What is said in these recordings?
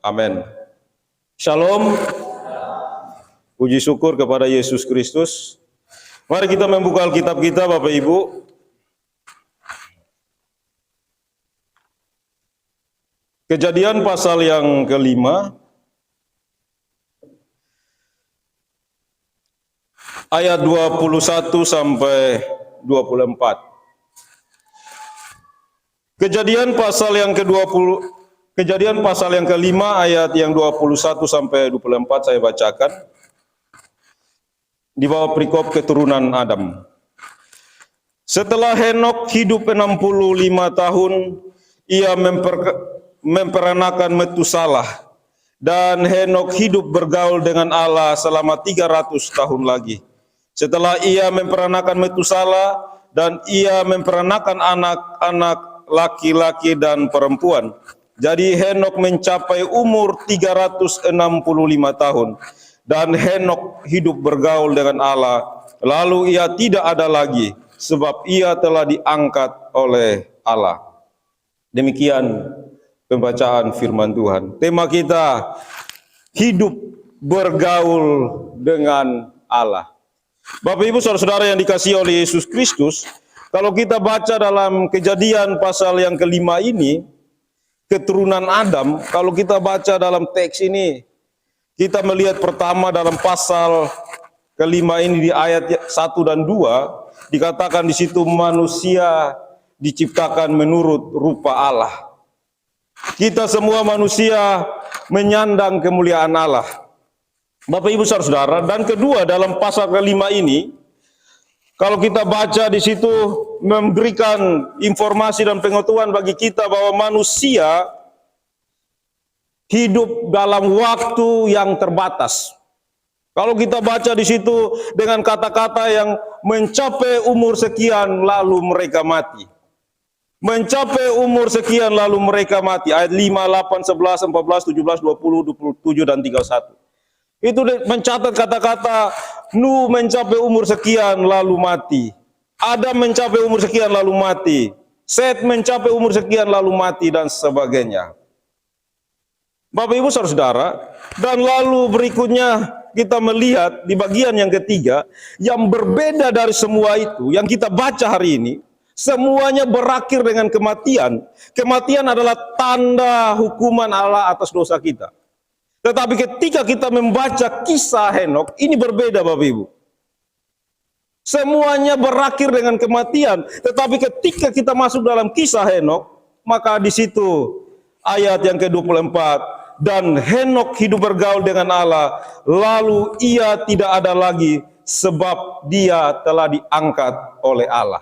Amin. Shalom. Puji syukur kepada Yesus Kristus. Mari kita membuka Alkitab kita, Bapak Ibu. Kejadian pasal yang kelima, ayat 21 sampai 24. Kejadian pasal yang Kejadian pasal yang kelima ayat yang 21 sampai 24 saya bacakan. Di bawah perikop keturunan Adam. Setelah Henok hidup 65 tahun, ia memperanakan Metusalah, dan Henok hidup bergaul dengan Allah selama 300 tahun lagi. Setelah ia memperanakan Metusalah, dan ia memperanakan anak-anak laki-laki dan perempuan. Jadi Henok mencapai umur 365 tahun. Dan Henok hidup bergaul dengan Allah, lalu ia tidak ada lagi, sebab ia telah diangkat oleh Allah. Demikian pembacaan firman Tuhan. Tema kita, hidup bergaul dengan Allah. Bapak Ibu saudara-saudara yang dikasihi oleh Yesus Kristus, kalau kita baca dalam Kejadian pasal yang kelima ini, keturunan Adam, kalau kita baca dalam teks ini, kita melihat pertama dalam pasal kelima ini di ayat 1 dan 2, dikatakan di situ manusia diciptakan menurut rupa Allah. Kita semua manusia menyandang kemuliaan Allah. Bapak Ibu saudara, dan kedua dalam pasal kelima ini, kalau kita baca di situ memberikan informasi dan pengetahuan bagi kita bahwa manusia hidup dalam waktu yang terbatas. Kalau kita baca di situ dengan kata-kata yang mencapai umur sekian lalu mereka mati. Mencapai umur sekian lalu mereka mati. Ayat 5, 8, 11, 14, 17, 20, 27 dan 31. Itu mencatat kata-kata Nuh mencapai umur sekian lalu mati. Adam mencapai umur sekian lalu mati. Set mencapai umur sekian lalu mati dan sebagainya. Bapak Ibu saudara, dan lalu berikutnya kita melihat di bagian yang ketiga, yang berbeda dari semua itu, yang kita baca hari ini, semuanya berakhir dengan kematian. Kematian adalah tanda hukuman Allah atas dosa kita. Tetapi ketika kita membaca kisah Henok, ini berbeda Bapak Ibu. Semuanya berakhir dengan kematian, tetapi ketika kita masuk dalam kisah Henok, maka di situ ayat yang ke-24, dan Henok hidup bergaul dengan Allah, lalu ia tidak ada lagi, sebab dia telah diangkat oleh Allah.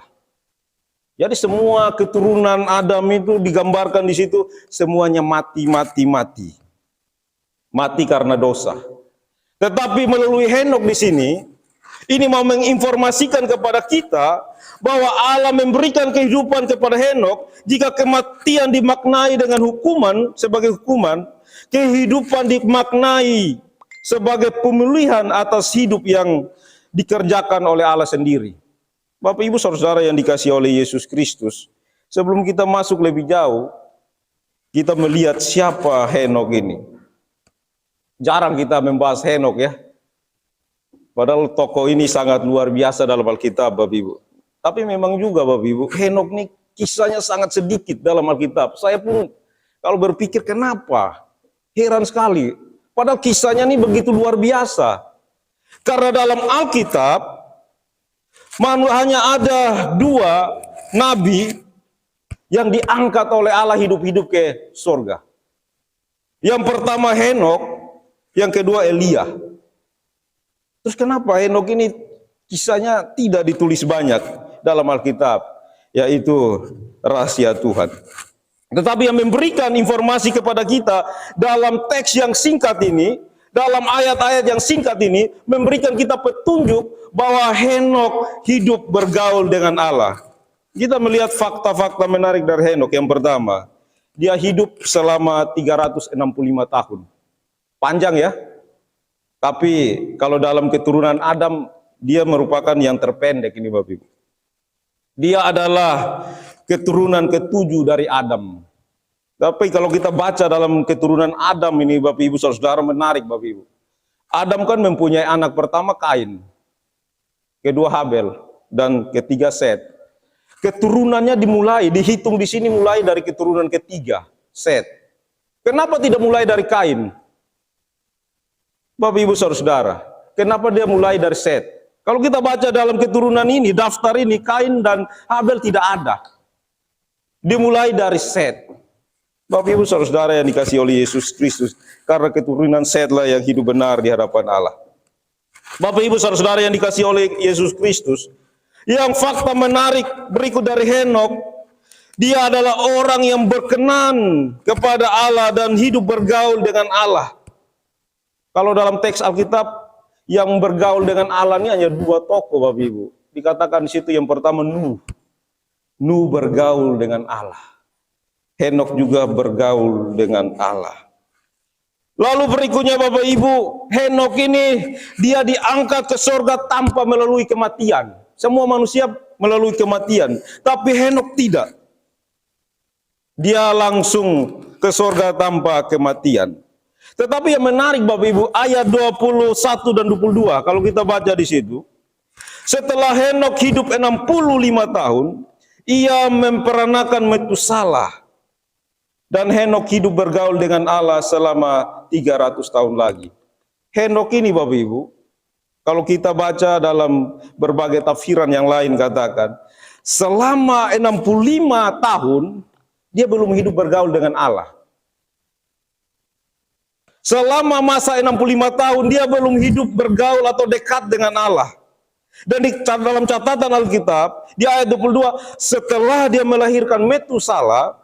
Jadi semua keturunan Adam itu digambarkan di situ, semuanya mati. Mati karena dosa. Tetapi melalui Henok di sini, ini mau menginformasikan kepada kita bahwa Allah memberikan kehidupan kepada Henok. Jika kematian dimaknai dengan hukuman, sebagai hukuman, kehidupan dimaknai sebagai pemulihan atas hidup yang dikerjakan oleh Allah sendiri. Bapak Ibu saudara yang dikasihi oleh Yesus Kristus, sebelum kita masuk lebih jauh, kita melihat siapa Henok ini. Jarang kita membahas Henok ya. Padahal tokoh ini sangat luar biasa dalam Alkitab Bapak Ibu. Tapi memang juga Bapak Ibu, Henok ini kisahnya sangat sedikit dalam Alkitab. Saya pun kalau berpikir kenapa? Heran sekali. Padahal kisahnya ini begitu luar biasa. Karena dalam Alkitab, hanya ada 2 nabi yang diangkat oleh Allah hidup-hidup ke surga. Yang pertama Henok, yang kedua Elia. Terus kenapa Henok ini kisahnya tidak ditulis banyak dalam Alkitab? Yaitu rahasia Tuhan. Tetapi yang memberikan informasi kepada kita dalam teks yang singkat ini, dalam ayat-ayat yang singkat ini, memberikan kita petunjuk bahwa Henok hidup bergaul dengan Allah. Kita melihat fakta-fakta menarik dari Henok. Yang pertama, dia hidup selama 365 tahun. Panjang ya. Tapi kalau dalam keturunan Adam, dia merupakan yang terpendek ini Bapak Ibu. Dia adalah keturunan ke-7 dari Adam. Tapi kalau kita baca dalam keturunan Adam ini, Bapak Ibu Saudara, menarik Bapak Ibu. Adam kan mempunyai anak pertama Kain, kedua Habel, dan ketiga Set. Keturunannya dimulai, dihitung di sini mulai dari keturunan ketiga, Set. Kenapa tidak mulai dari Kain? Bapak Ibu Saudara, kenapa dia mulai dari Set? Kalau kita baca dalam keturunan ini, daftar ini, Kain dan Habel tidak ada. Dimulai dari Set. Bapak Ibu Saudara yang dikasihi oleh Yesus Kristus, karena keturunan Set lah yang hidup benar di hadapan Allah. Bapak Ibu Saudara yang dikasihi oleh Yesus Kristus, yang fakta menarik berikut dari Henok, dia adalah orang yang berkenan kepada Allah dan hidup bergaul dengan Allah. Kalau dalam teks Alkitab, yang bergaul dengan Allah ini hanya dua tokoh Bapak Ibu. Dikatakan di situ yang pertama Nuh. Nuh bergaul dengan Allah. Henok juga bergaul dengan Allah. Lalu berikutnya Bapak Ibu, Henok ini dia diangkat ke surga tanpa melalui kematian. Semua manusia melalui kematian, tapi Henok tidak. Dia langsung ke surga tanpa kematian. Tetapi yang menarik Bapak Ibu, ayat 21 dan 22, kalau kita baca di situ, setelah Henok hidup 65 tahun, ia memperanakan Metusalah. Dan Henok hidup bergaul dengan Allah selama 300 tahun lagi. Henok ini Bapak Ibu, kalau kita baca dalam berbagai tafsiran yang lain katakan, selama 65 tahun, dia belum hidup bergaul dengan Allah. Selama masa 65 tahun, dia belum hidup bergaul atau dekat dengan Allah. Dan dalam catatan Alkitab, di ayat 22, setelah dia melahirkan Metusalah,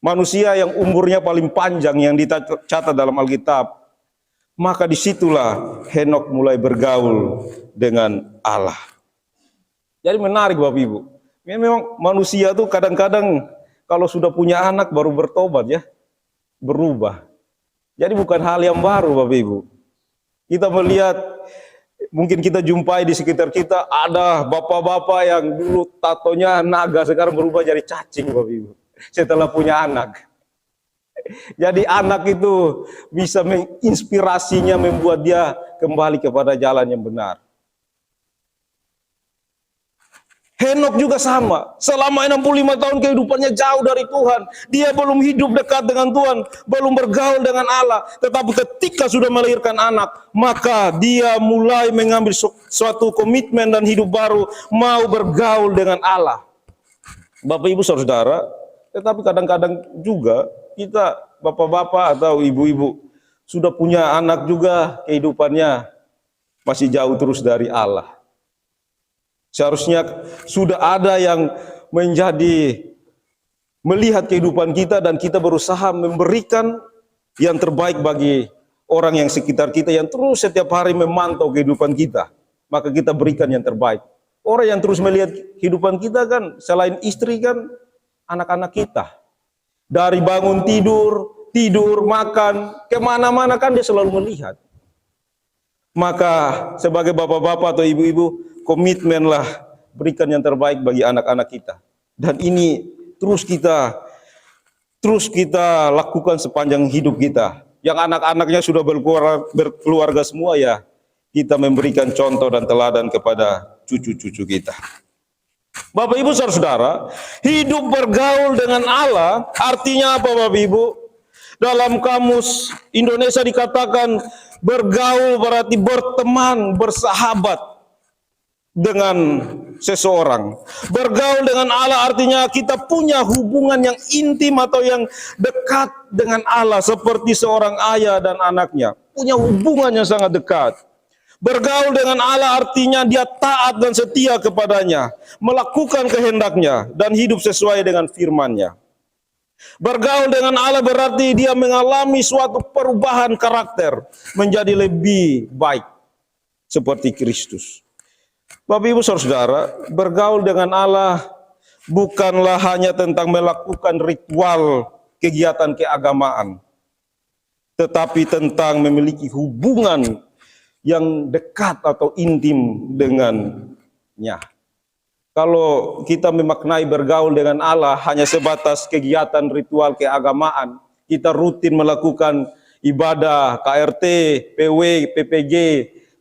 manusia yang umurnya paling panjang yang dicatat dalam Alkitab, maka disitulah Henok mulai bergaul dengan Allah. Jadi menarik Bapak Ibu. Memang manusia tuh kadang-kadang kalau sudah punya anak baru bertobat ya, berubah. Jadi bukan hal yang baru Bapak Ibu. Kita melihat, mungkin kita jumpai di sekitar kita, ada bapak-bapak yang dulu tatonya naga, sekarang berubah jadi cacing Bapak Ibu. Setelah punya anak. Jadi anak itu bisa menginspirasinya, membuat dia kembali kepada jalan yang benar. Henok juga sama. Selama 65 tahun kehidupannya jauh dari Tuhan. Dia belum hidup dekat dengan Tuhan, belum bergaul dengan Allah. Tetapi ketika sudah melahirkan anak, maka dia mulai mengambil suatu komitmen dan hidup baru, mau bergaul dengan Allah. Bapak Ibu Saudara, tetapi kadang-kadang juga kita bapak-bapak atau ibu-ibu sudah punya anak juga, kehidupannya masih jauh terus dari Allah. Seharusnya sudah ada yang melihat kehidupan kita dan kita berusaha memberikan yang terbaik bagi orang yang sekitar kita yang terus setiap hari memantau kehidupan kita. Maka kita berikan yang terbaik. Orang yang terus melihat kehidupan kita kan selain istri kan anak-anak kita. Dari bangun tidur, makan, kemana-mana kan dia selalu melihat. Maka sebagai bapak-bapak atau ibu-ibu, komitmenlah berikan yang terbaik bagi anak-anak kita. Dan ini terus kita lakukan sepanjang hidup kita. Yang anak-anaknya sudah berkeluarga semua ya, kita memberikan contoh dan teladan kepada cucu-cucu kita. Bapak Ibu Saudara, hidup bergaul dengan Allah artinya apa Bapak Ibu? Dalam kamus Indonesia dikatakan bergaul berarti berteman, bersahabat dengan seseorang. Bergaul dengan Allah artinya kita punya hubungan yang intim atau yang dekat dengan Allah seperti seorang ayah dan anaknya. Punya hubungan yang sangat dekat. Bergaul dengan Allah artinya dia taat dan setia kepadanya, melakukan kehendaknya dan hidup sesuai dengan firman-Nya. Bergaul dengan Allah berarti dia mengalami suatu perubahan karakter menjadi lebih baik seperti Kristus. Bapak Ibu Saudara, bergaul dengan Allah bukanlah hanya tentang melakukan ritual kegiatan keagamaan, tetapi tentang memiliki hubungan yang dekat atau intim dengannya. Kalau kita memaknai bergaul dengan Allah hanya sebatas kegiatan ritual keagamaan, kita rutin melakukan ibadah, KRT, PW, PPG,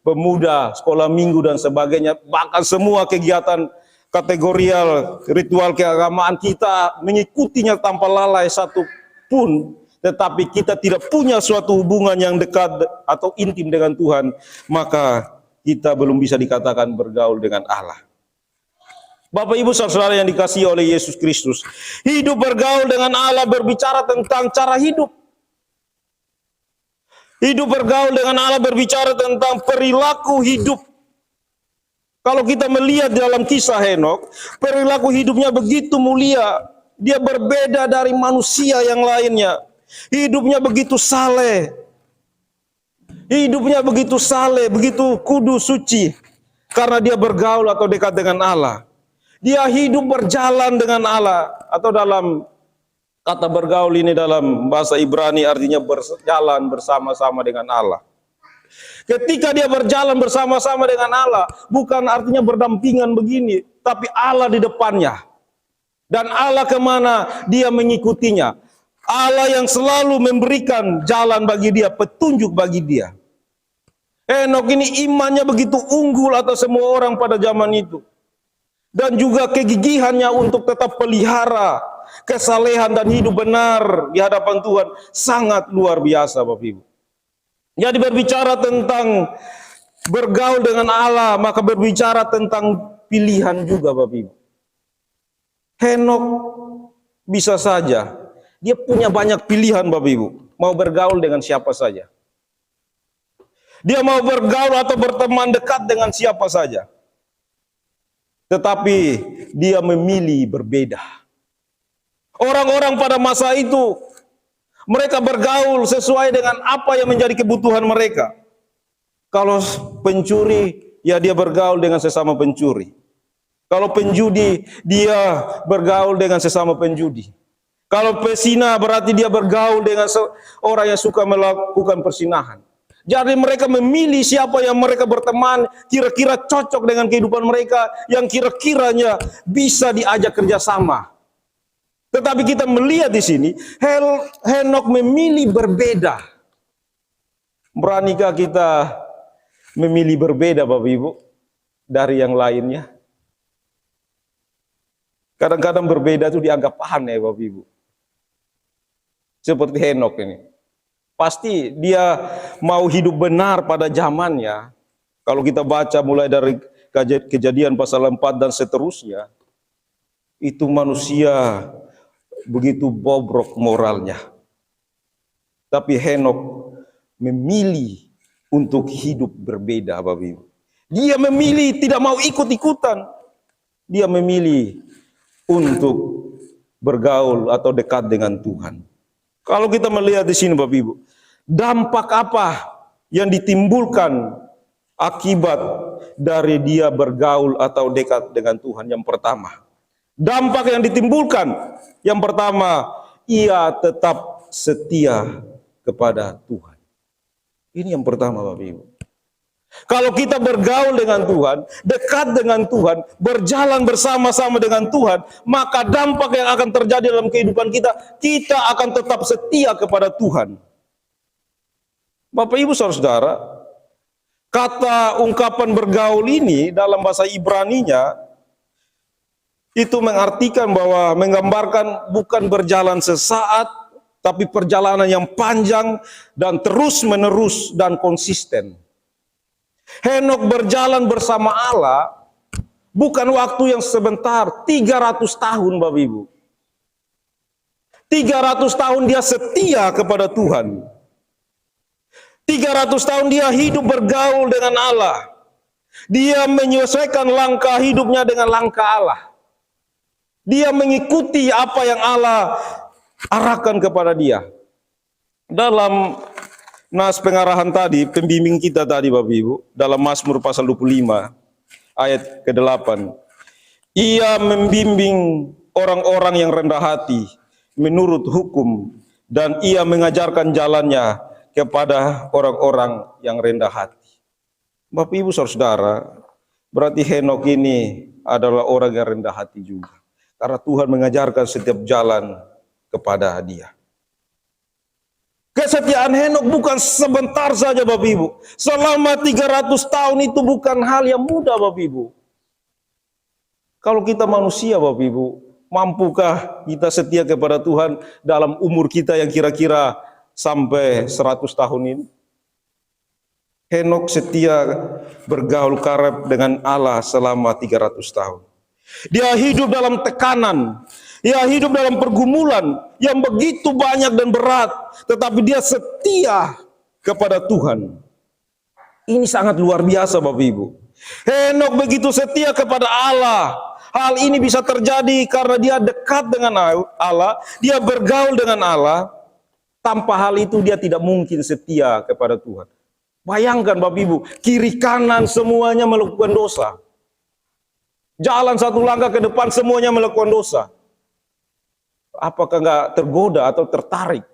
pemuda, sekolah minggu dan sebagainya, bahkan semua kegiatan kategorial ritual keagamaan kita mengikutinya tanpa lalai satu pun, tetapi kita tidak punya suatu hubungan yang dekat atau intim dengan Tuhan, maka kita belum bisa dikatakan bergaul dengan Allah. Bapak Ibu saudara yang dikasihi oleh Yesus Kristus, hidup bergaul dengan Allah berbicara tentang cara hidup. Hidup bergaul dengan Allah berbicara tentang perilaku hidup. Kalau kita melihat dalam kisah Henokh, perilaku hidupnya begitu mulia. Dia berbeda dari manusia yang lainnya. Hidupnya begitu saleh. Hidupnya begitu saleh, begitu kudus, suci. Karena dia bergaul atau dekat dengan Allah. Dia hidup berjalan dengan Allah, atau dalam kata bergaul ini dalam bahasa Ibrani artinya berjalan bersama-sama dengan Allah. Ketika dia berjalan bersama-sama dengan Allah, bukan artinya berdampingan begini, tapi Allah di depannya. Dan Allah kemana dia mengikutinya. Allah yang selalu memberikan jalan bagi dia, petunjuk bagi dia. Henokh ini imannya begitu unggul atas semua orang pada zaman itu. Dan juga kegigihannya untuk tetap pelihara kesalehan dan hidup benar di hadapan Tuhan sangat luar biasa, Bapak Ibu. Jadi berbicara tentang bergaul dengan Allah, maka berbicara tentang pilihan juga, Bapak Ibu. Henokh bisa saja, dia punya banyak pilihan, Bapak Ibu. Mau bergaul dengan siapa saja. Dia mau bergaul atau berteman dekat dengan siapa saja. Tetapi dia memilih berbeda. Orang-orang pada masa itu, mereka bergaul sesuai dengan apa yang menjadi kebutuhan mereka. Kalau pencuri, ya dia bergaul dengan sesama pencuri. Kalau penjudi, dia bergaul dengan sesama penjudi. Kalau pesina, berarti dia bergaul dengan orang yang suka melakukan persinahan. Jadi mereka memilih siapa yang mereka berteman, kira-kira cocok dengan kehidupan mereka, yang kira-kiranya bisa diajak kerjasama. Tetapi kita melihat di sini, Henokh memilih berbeda. Beranikah kita memilih berbeda, Bapak Ibu, dari yang lainnya? Kadang-kadang berbeda itu dianggap aneh, Bapak Ibu. Seperti Henokh ini. Pasti dia mau hidup benar pada zamannya. Kalau kita baca mulai dari Kejadian pasal 4 dan seterusnya, itu manusia begitu bobrok moralnya. Tapi Henokh memilih untuk hidup berbeda, Bapak Ibu. Dia memilih tidak mau ikut-ikutan. Dia memilih untuk bergaul atau dekat dengan Tuhan. Kalau kita melihat di sini, Bapak Ibu, dampak apa yang ditimbulkan akibat dari dia bergaul atau dekat dengan Tuhan? Yang pertama, dampak yang ditimbulkan, yang pertama, ia tetap setia kepada Tuhan. Ini yang pertama, Bapak Ibu. Kalau kita bergaul dengan Tuhan, dekat dengan Tuhan, berjalan bersama-sama dengan Tuhan, maka dampak yang akan terjadi dalam kehidupan kita, kita akan tetap setia kepada Tuhan. Bapak Ibu saudara, kata ungkapan bergaul ini dalam bahasa Ibraninya, itu mengartikan bahwa menggambarkan bukan berjalan sesaat, tapi perjalanan yang panjang dan terus-menerus dan konsisten. Henokh berjalan bersama Allah bukan waktu yang sebentar, 300 tahun, Bapak Ibu. 300 tahun dia setia kepada Tuhan. 300 tahun dia hidup bergaul dengan Allah. Dia menyesuaikan langkah hidupnya dengan langkah Allah. Dia mengikuti apa yang Allah arahkan kepada dia. Dalam nas pengarahan tadi, pembimbing kita tadi, Bapak Ibu, dalam Mazmur pasal 25 ayat ke-8. Ia membimbing orang-orang yang rendah hati menurut hukum, dan ia mengajarkan jalannya kepada orang-orang yang rendah hati. Bapak Ibu saudara, berarti Henokh ini adalah orang yang rendah hati juga. Karena Tuhan mengajarkan setiap jalan kepada dia. Kesetiaan Henokh bukan sebentar saja Bapak Ibu. Selama 300 tahun itu bukan hal yang mudah Bapak Ibu. Kalau kita manusia Bapak Ibu, mampukah kita setia kepada Tuhan dalam umur kita yang kira-kira sampai 100 tahun ini? Henokh setia bergaul karib dengan Allah selama 300 tahun. Dia hidup dalam tekanan, dia hidup dalam pergumulan yang begitu banyak dan berat, tetapi dia setia kepada Tuhan. Ini sangat luar biasa Bapak Ibu. Henokh begitu setia kepada Allah. Hal ini bisa terjadi karena dia dekat dengan Allah, dia bergaul dengan Allah. Tanpa hal itu dia tidak mungkin setia kepada Tuhan. Bayangkan Bapak Ibu, kiri kanan semuanya melakukan dosa. Jalan satu langkah ke depan semuanya melakukan dosa. Apakah nggak tergoda atau tertarik?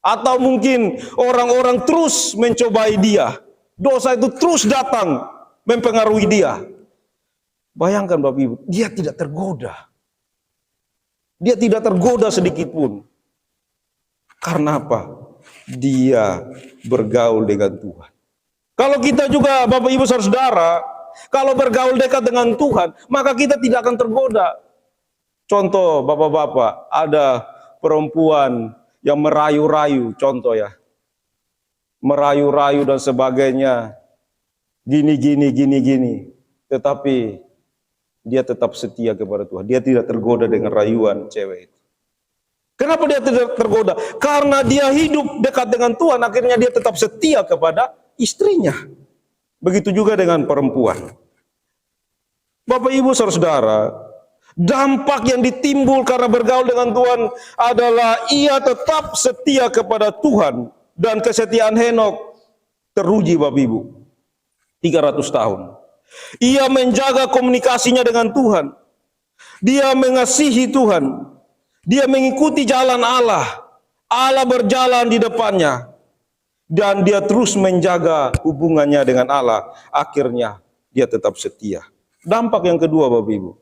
Atau mungkin orang-orang terus mencobai dia. Dosa itu terus datang mempengaruhi dia. Bayangkan Bapak Ibu, dia tidak tergoda. Dia tidak tergoda sedikit pun. Karena apa? Dia bergaul dengan Tuhan. Kalau kita juga Bapak Ibu saudara, kalau bergaul dekat dengan Tuhan, maka kita tidak akan tergoda. Contoh bapak-bapak, ada perempuan yang merayu-rayu, contoh ya. Merayu-rayu dan sebagainya. Gini. Tetapi dia tetap setia kepada Tuhan. Dia tidak tergoda dengan rayuan cewek itu. Kenapa dia tidak tergoda? Karena dia hidup dekat dengan Tuhan, akhirnya dia tetap setia kepada istrinya. Begitu juga dengan perempuan. Bapak Ibu saudara, dampak yang ditimbul karena bergaul dengan Tuhan adalah ia tetap setia kepada Tuhan. Dan kesetiaan Henokh teruji Bapak Ibu. 300 tahun. Ia menjaga komunikasinya dengan Tuhan. Dia mengasihi Tuhan. Dia mengikuti jalan Allah. Allah berjalan di depannya. Dan dia terus menjaga hubungannya dengan Allah. Akhirnya dia tetap setia. Dampak yang kedua Bapak Ibu.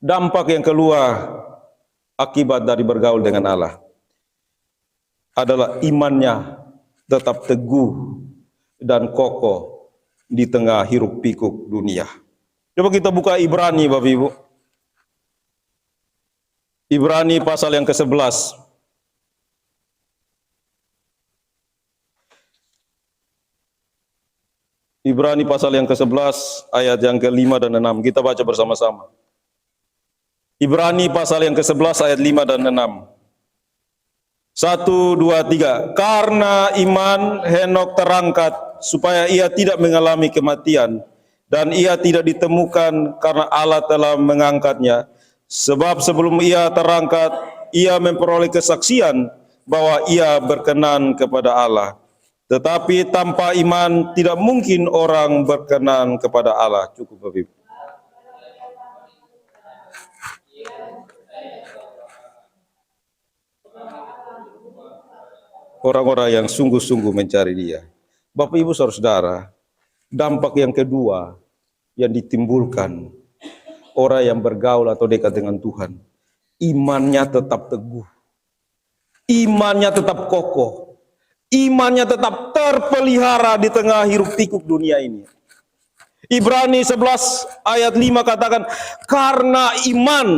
Dampak yang keluar akibat dari bergaul dengan Allah adalah imannya tetap teguh dan kokoh di tengah hiruk pikuk dunia. Coba kita buka Ibrani Bapak Ibu. Ibrani pasal yang ke-11. Ibrani pasal yang ke-11 ayat yang ke-5 dan 6. Kita baca bersama-sama. Ibrani pasal yang ke-11 ayat 5 dan 6. 1, 2, 3. Karena iman Henokh terangkat supaya ia tidak mengalami kematian, dan ia tidak ditemukan karena Allah telah mengangkatnya. Sebab sebelum ia terangkat, ia memperoleh kesaksian bahwa ia berkenan kepada Allah. Tetapi tanpa iman tidak mungkin orang berkenan kepada Allah. Cukup Bapak Ibu. Orang-orang yang sungguh-sungguh mencari dia. Bapak Ibu saudara, dampak yang kedua yang ditimbulkan orang yang bergaul atau dekat dengan Tuhan, imannya tetap teguh, imannya tetap kokoh, imannya tetap terpelihara di tengah hiruk pikuk dunia ini. Ibrani 11 ayat 5 katakan, karena iman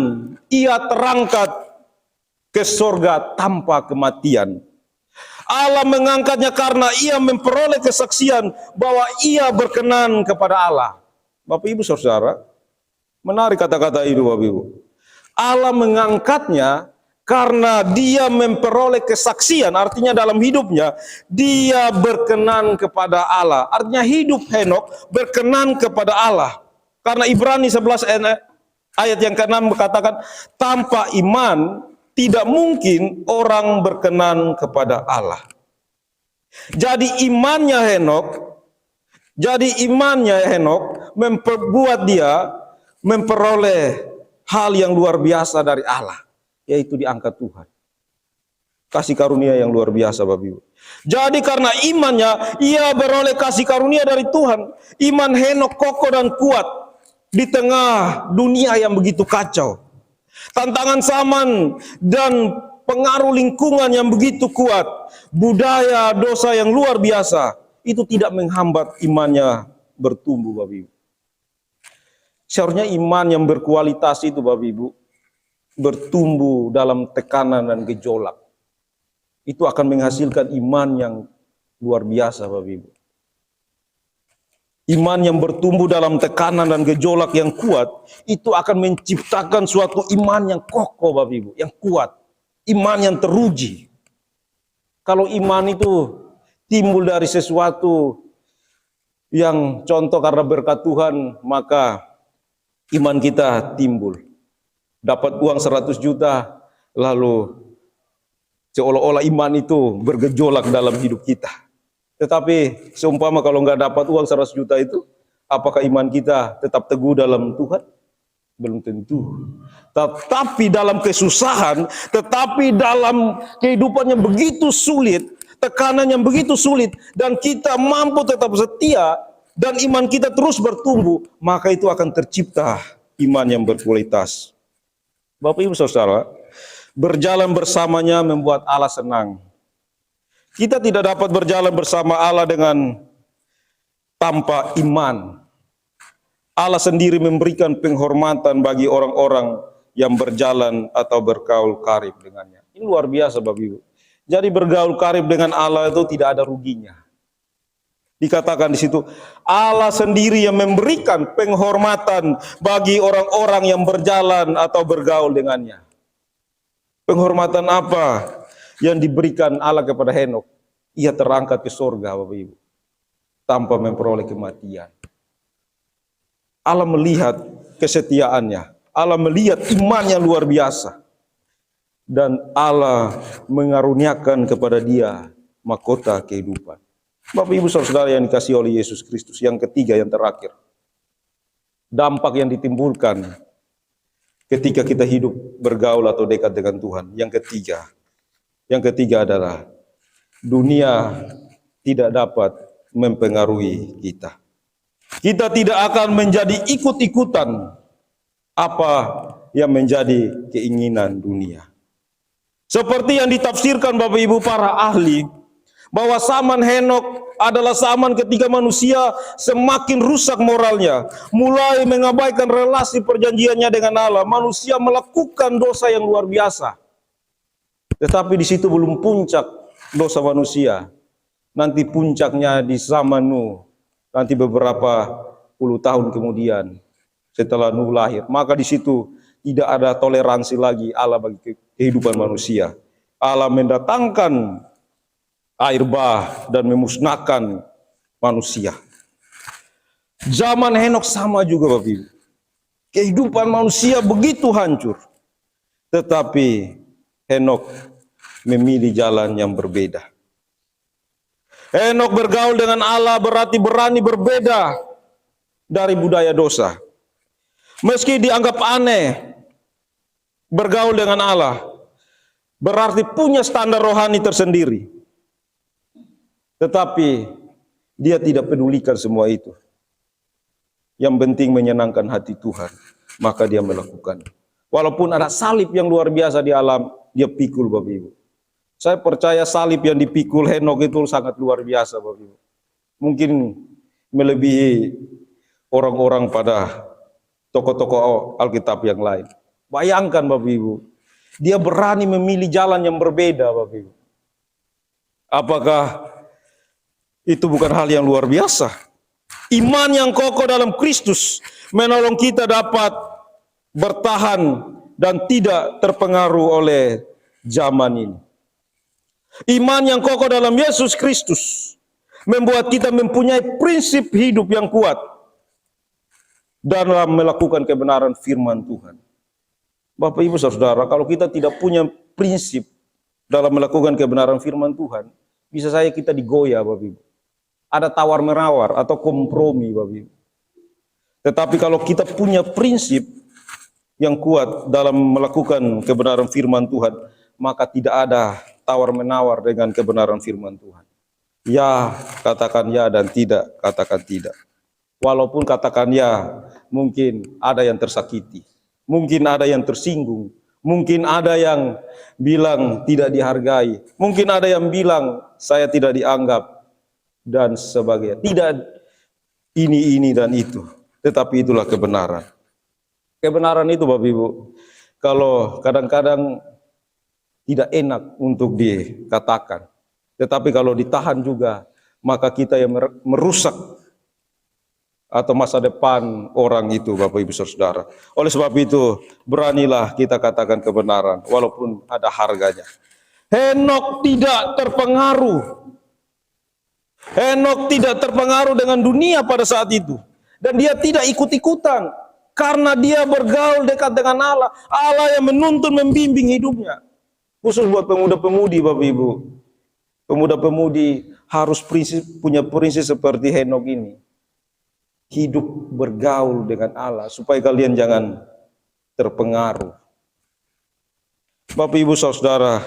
ia terangkat ke surga tanpa kematian. Allah mengangkatnya karena ia memperoleh kesaksian bahwa ia berkenan kepada Allah. Bapak Ibu saudara, menarik kata-kata itu Bapak Ibu. Allah mengangkatnya karena dia memperoleh kesaksian, artinya dalam hidupnya dia berkenan kepada Allah. Artinya hidup Henokh berkenan kepada Allah. Karena Ibrani 11 ayat yang ke-6 katakan, tanpa iman tidak mungkin orang berkenan kepada Allah. Jadi imannya Henokh memperbuat dia memperoleh hal yang luar biasa dari Allah, yaitu diangkat Tuhan. Kasih karunia yang luar biasa Bapak Ibu. Jadi karena imannya ia beroleh kasih karunia dari Tuhan. Iman Henokh kokoh dan kuat. di tengah dunia yang begitu kacau, tantangan zaman dan pengaruh lingkungan yang begitu kuat, budaya dosa yang luar biasa, itu tidak menghambat imannya bertumbuh, Bapak Ibu. Seharusnya iman yang berkualitas itu, Bapak Ibu, bertumbuh dalam tekanan dan gejolak. Itu akan menghasilkan iman yang luar biasa, Bapak Ibu. Iman yang bertumbuh dalam tekanan dan gejolak yang kuat, itu akan menciptakan suatu iman yang kokoh, Bapak Ibu, yang kuat. Iman yang teruji. Kalau iman itu timbul dari sesuatu yang contoh karena berkat Tuhan, maka iman kita timbul. Dapat uang 100 juta, lalu seolah-olah iman itu bergejolak dalam hidup kita. Tetapi seumpama kalau nggak dapat uang 100 juta itu, apakah iman kita tetap teguh dalam Tuhan? Belum tentu. Tetapi dalam kesusahan, tetapi dalam kehidupan yang begitu sulit, tekanan yang begitu sulit, dan kita mampu tetap setia, dan iman kita terus bertumbuh, maka itu akan tercipta iman yang berkualitas. Bapak Ibu Saudara, berjalan bersamanya membuat Allah senang. Kita tidak dapat berjalan bersama Allah tanpa iman. Allah sendiri memberikan penghormatan bagi orang-orang yang berjalan atau bergaul karib dengannya. Ini luar biasa, Bapak Ibu. Jadi bergaul karib dengan Allah itu tidak ada ruginya. Dikatakan di situ, Allah sendiri yang memberikan penghormatan bagi orang-orang yang berjalan atau bergaul dengannya. Penghormatan apa yang diberikan Allah kepada Henokh? Ia terangkat ke surga, Bapak Ibu, tanpa memperoleh kematian. Allah melihat kesetiaannya, Allah melihat imannya luar biasa, dan Allah mengaruniakan kepada dia mahkota kehidupan. Bapak Ibu Saudara yang dikasihi oleh Yesus Kristus, yang ketiga, yang terakhir, dampak yang ditimbulkan ketika kita hidup bergaul atau dekat dengan Tuhan. Yang ketiga adalah dunia tidak dapat mempengaruhi kita. Kita tidak akan menjadi ikut-ikutan apa yang menjadi keinginan dunia. Seperti yang ditafsirkan Bapak Ibu para ahli, bahwa zaman Henokh adalah zaman ketika manusia semakin rusak moralnya, mulai mengabaikan relasi perjanjiannya dengan Allah. Manusia melakukan dosa yang luar biasa. Tetapi di situ belum puncak dosa manusia. Nanti puncaknya di zaman Nuh. Nanti beberapa puluh tahun kemudian setelah Nuh lahir, maka di situ tidak ada toleransi lagi Allah bagi kehidupan manusia. Allah mendatangkan air bah dan memusnahkan manusia. Zaman Henokh sama juga, Bapak Ibu. Kehidupan manusia begitu hancur. Tetapi Henokh memilih jalan yang berbeda. Henokh bergaul dengan Allah berarti berani berbeda dari budaya dosa. Meski dianggap aneh, bergaul dengan Allah berarti punya standar rohani tersendiri. Tetapi dia tidak pedulikan semua itu. Yang penting menyenangkan hati Tuhan, maka dia melakukan. Walaupun ada salib yang luar biasa di alam, dia pikul, Bapak Ibu. Saya percaya salib yang dipikul Henokh itu sangat luar biasa, Bapak Ibu. Mungkin melebihi orang-orang pada tokoh-tokoh Alkitab yang lain. Bayangkan, Bapak Ibu, dia berani memilih jalan yang berbeda, Bapak Ibu. Apakah itu bukan hal yang luar biasa? Iman yang kokoh dalam Kristus menolong kita dapat bertahan dan tidak terpengaruh oleh zaman ini. Iman yang kokoh dalam Yesus Kristus membuat kita mempunyai prinsip hidup yang kuat dalam melakukan kebenaran firman Tuhan. Bapak Ibu Saudara, kalau kita tidak punya prinsip dalam melakukan kebenaran firman Tuhan, bisa saja kita digoyah, Bapak Ibu. Ada tawar-menawar atau kompromi, Bapak Ibu. Tetapi kalau kita punya prinsip yang kuat dalam melakukan kebenaran firman Tuhan, maka tidak ada tawar-menawar dengan kebenaran firman Tuhan. Ya, katakan ya, dan tidak, katakan tidak. Walaupun katakan ya, mungkin ada yang tersakiti, mungkin ada yang tersinggung, mungkin ada yang bilang tidak dihargai, mungkin ada yang bilang saya tidak dianggap, dan sebagainya. Tidak ini dan itu, tetapi itulah kebenaran. Kebenaran itu Bapak Ibu, kalau kadang-kadang tidak enak untuk dikatakan, tetapi kalau ditahan juga, maka kita yang merusak atau masa depan orang itu, Bapak Ibu Saudara. Oleh sebab itu, beranilah kita katakan kebenaran, walaupun ada harganya. Henok tidak terpengaruh. Henok tidak terpengaruh dengan dunia pada saat itu. Dan dia tidak ikut-ikutan. Karena dia bergaul dekat dengan Allah. Allah yang menuntun, membimbing hidupnya. Khusus buat pemuda-pemudi, Bapak Ibu. Pemuda-pemudi harus punya prinsip seperti Henok ini. Hidup bergaul dengan Allah, supaya kalian jangan terpengaruh. Bapak Ibu Saudara,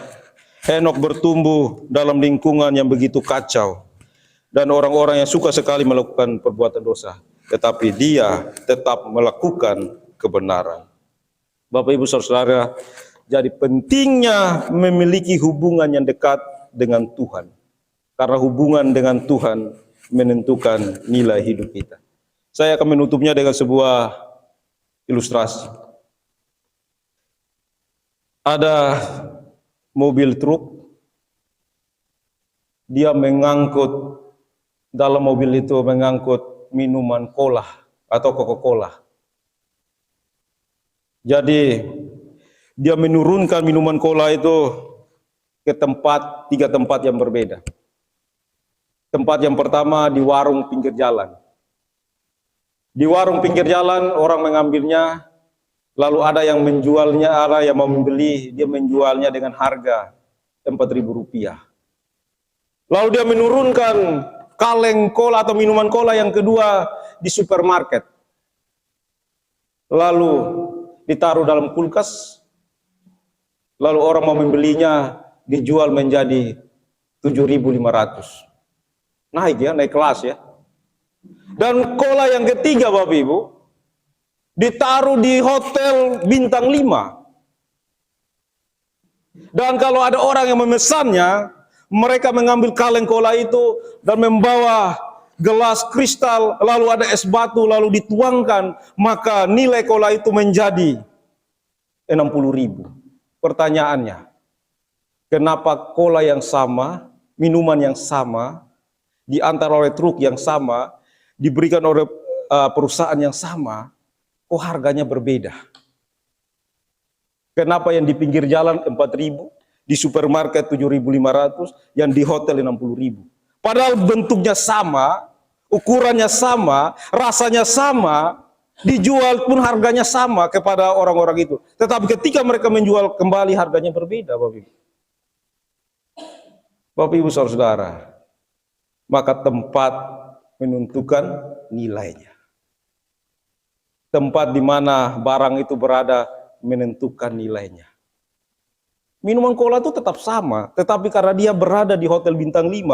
Henok bertumbuh dalam lingkungan yang begitu kacau. Dan orang-orang yang suka sekali melakukan perbuatan dosa. Tetapi dia tetap melakukan kebenaran. Bapak Ibu Saudara, jadi pentingnya memiliki hubungan yang dekat dengan Tuhan. Karena hubungan dengan Tuhan menentukan nilai hidup kita. Saya akan menutupnya dengan sebuah ilustrasi. Ada mobil truk, dia mengangkut, dalam mobil itu mengangkut minuman cola atau Coca-Cola. Jadi dia menurunkan minuman cola itu ke tiga tempat yang berbeda. Tempat yang pertama di warung pinggir jalan. Di warung pinggir jalan orang mengambilnya, lalu ada yang menjualnya, ada yang mau membeli, dia menjualnya dengan harga Rp4.000. Lalu dia menurunkan kaleng cola atau minuman cola yang kedua di supermarket. Lalu ditaruh dalam kulkas, lalu orang mau membelinya, dijual menjadi 7.500. Naik ya, naik kelas ya. Dan cola yang ketiga Bapak Ibu, ditaruh di hotel bintang 5. Dan kalau ada orang yang memesannya, mereka mengambil kaleng cola itu dan membawa gelas kristal, lalu ada es batu, lalu dituangkan, maka nilai cola itu menjadi 60.000. Pertanyaannya, kenapa cola yang sama, minuman yang sama, diantar oleh truk yang sama, diberikan oleh perusahaan yang sama, kok harganya berbeda? Kenapa yang di pinggir jalan 4.000, di supermarket 7.500, yang di hotel 60.000? Padahal bentuknya sama, ukurannya sama, rasanya sama, dijual pun harganya sama kepada orang-orang itu. Tetapi ketika mereka menjual kembali, harganya berbeda, Bapak Ibu. Bapak Ibu Saudara, maka tempat menentukan nilainya. Tempat di mana barang itu berada menentukan nilainya. Minuman cola itu tetap sama, tetapi karena dia berada di hotel bintang 5,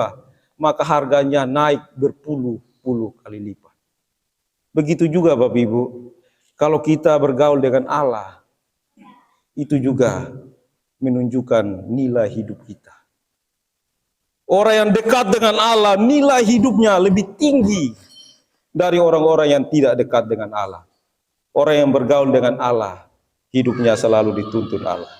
maka harganya naik berpuluh-puluh kali lipat. Begitu juga Bapak Ibu, kalau kita bergaul dengan Allah, itu juga menunjukkan nilai hidup kita. Orang yang dekat dengan Allah, nilai hidupnya lebih tinggi dari orang-orang yang tidak dekat dengan Allah. Orang yang bergaul dengan Allah, hidupnya selalu dituntun Allah.